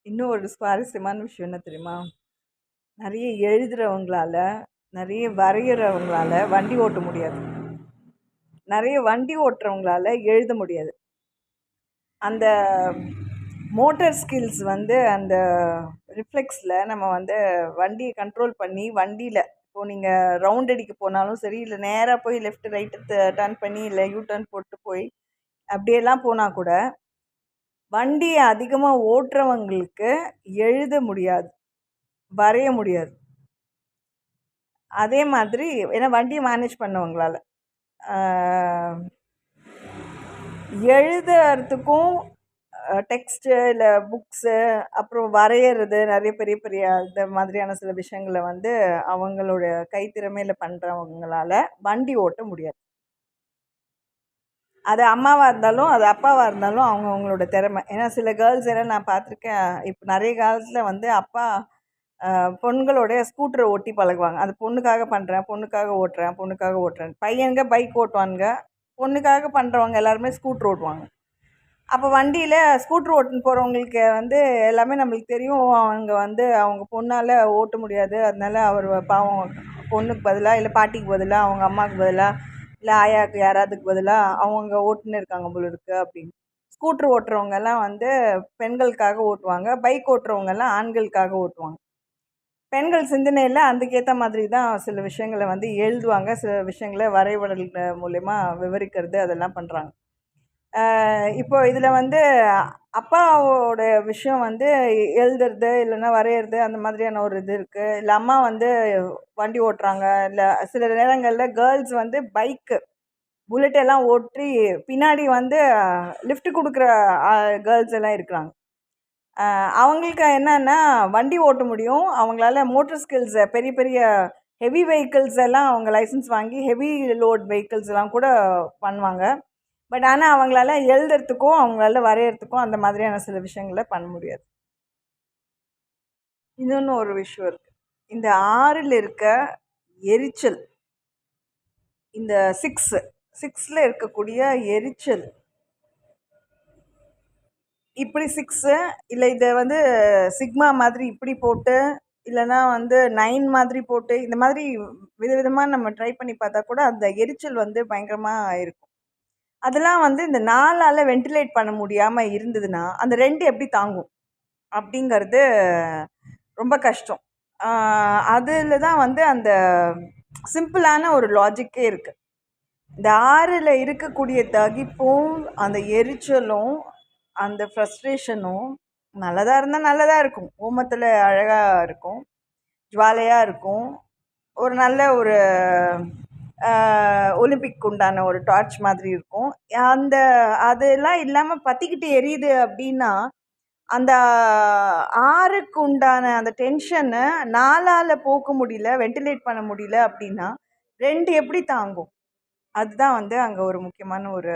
இன்னும் ஒரு சுவாரஸ்யமான விஷயம் என்ன தெரியுமா? நிறைய எழுதுறவங்களால, நிறைய வரையறவங்களால வண்டி ஓட்ட முடியாது. நிறைய வண்டி ஓட்டுறவங்களால எழுத முடியாது. அந்த மோட்டார் ஸ்கில்ஸ் வந்து அந்த ரிஃப்ளெக்ஸில் நம்ம வந்து வண்டியை கண்ட்ரோல் பண்ணி வண்டியில் இப்போ நீங்கள் ரவுண்ட் அடிக்க போனாலும் சரி, இல்லை நேராக போய் லெஃப்ட் ரைட்டு டர்ன் பண்ணி இல்லை யூ டர்ன் போட்டு போய் அப்படியெல்லாம் போனால் கூட வண்டியை அதிகமாக ஓட்டுறவங்களுக்கு எழுத முடியாது, வரைய முடியாது. அதே மாதிரி ஏன்னா வண்டியை மேனேஜ் பண்ணவங்களால எழுதுறதுக்கும் டெக்ஸ்ட்டு இல்லை புக்ஸு அப்புறம் வரைகிறது நிறைய பெரிய பெரிய இந்த மாதிரியான சில விஷயங்களை வந்து அவங்களோட கைத்திறமையில் பண்ணுறவங்களால வண்டி ஓட்ட முடியாது. அது அம்மாவாக இருந்தாலும் அது அப்பாவாக இருந்தாலும் அவங்களோட திறமை. ஏன்னா சில கேர்ள்ஸ் எல்லாம் நான் பார்த்துருக்கேன். இப்போ நிறைய காலத்தில் வந்து அப்பா பொண்களோடைய ஸ்கூட்டரை ஓட்டி பழகுவாங்க. அது பொண்ணுக்காக பண்ணுறேன், பொண்ணுக்காக ஓட்டுறேன், பொண்ணுக்காக ஓட்டுறேன். பையனுங்க பைக் ஓட்டுவானுங்க, பொண்ணுக்காக பண்ணுறவங்க எல்லாருமே ஸ்கூட்ரு ஓட்டுவாங்க. அப்போ வண்டியில் ஸ்கூட்ரு ஓட்டுன்னு போகிறவங்களுக்கு வந்து எல்லாமே நம்மளுக்கு தெரியும். அவங்க வந்து அவங்க பொண்ணால் ஓட்ட முடியாது, அதனால அவர் பாவம் பொண்ணுக்கு பதிலாக இல்லை பாட்டிக்கு பதிலாக அவங்க அம்மாவுக்கு பதிலாக இல்லை ஆயாவுக்கு யாராவதுக்கு பதிலாக அவங்க ஓட்டுன்னு இருக்காங்க போல இருக்குது அப்படின்னு. ஸ்கூட்ரு ஓட்டுறவங்கெல்லாம் வந்து பெண்களுக்காக ஓட்டுவாங்க, பைக் ஓட்டுறவங்கெல்லாம் ஆண்களுக்காக ஓட்டுவாங்க. பெண்கள் சிந்தனையில் அதுக்கேற்ற மாதிரி தான் சில விஷயங்களை வந்து எழுதுவாங்க, சில விஷயங்களை வரைபடல் மூலயமா விவரிக்கிறது அதெல்லாம் பண்ணுறாங்க. இப்போ இதில் வந்து அப்பாவோட விஷயம் வந்து எழுதுறது இல்லைன்னா வரைகிறது அந்த மாதிரியான ஒரு இது இருக்குது. இல்லை அம்மா வந்து வண்டி ஓட்டுறாங்க, இல்லை சில நேரங்களில் கேர்ள்ஸ் வந்து பைக்கு புல்லட் எல்லாம் ஓட்டி பின்னாடி வந்து லிஃப்ட் கொடுக்குற கேர்ள்ஸ் எல்லாம் இருக்கிறாங்க. அவங்களுக்கு என்னன்னா வண்டி ஓட்ட முடியும், அவங்களால மோட்டர் ஸ்கில்ஸ் பெரிய பெரிய ஹெவி வெஹிக்கிள்ஸ் எல்லாம் அவங்க லைசன்ஸ் வாங்கி ஹெவி லோட் வெஹிக்கிள்ஸ் எல்லாம் கூட பண்ணுவாங்க. பட் ஆனால் அவங்களால எழுதுறதுக்கும் அவங்களால வரைகிறதுக்கும் அந்த மாதிரியான சில விஷயங்களை பண்ண முடியாது. இன்னொன்று ஒரு விஷயம் இருக்குது. இந்த ஆறில் இருக்க எரிச்சல், இந்த சிக்ஸில் இருக்கக்கூடிய எரிச்சல், இப்படி சிக்ஸு இல்லை இதை வந்து சிக்மா மாதிரி இப்படி போட்டு இல்லைன்னா வந்து 9 மாதிரி போட்டு இந்த மாதிரி விதவிதமாக நம்ம ட்ரை பண்ணி பார்த்தா கூட அந்த எரிச்சல் வந்து பயங்கரமாக இருக்கும். அதெல்லாம் வந்து இந்த 4ஆல் வென்டிலேட் பண்ண முடியாமல் இருந்ததுன்னா அந்த 2 எப்படி தாங்கும் அப்படிங்கிறது ரொம்ப கஷ்டம். அதில் தான் வந்து அந்த சிம்பிளான ஒரு லாஜிக்கே இருக்குது. இந்த 6ல் இருக்கக்கூடிய தகிப்பும் அந்த எரிச்சலும் அந்த ஃப்ரஸ்ட்ரேஷனும் நல்லதாக இருந்தால் நல்லதாக இருக்கும், ஓமத்தில் அழகாக இருக்கும், ஜுவாலையாக இருக்கும், ஒரு நல்ல ஒரு ஒலிம்பிக் உண்டான ஒரு டார்ச் மாதிரி இருக்கும். அந்த அதெல்லாம் இல்லாமல் பற்றிக்கிட்டு எரியுது அப்படின்னா அந்த 6க்கு உண்டான அந்த டென்ஷனை 4ஆல் போக்க முடியல, வென்டிலேட் பண்ண முடியல அப்படின்னா 2 எப்படி தாங்கும்? அதுதான் வந்து அங்கே ஒரு முக்கியமான ஒரு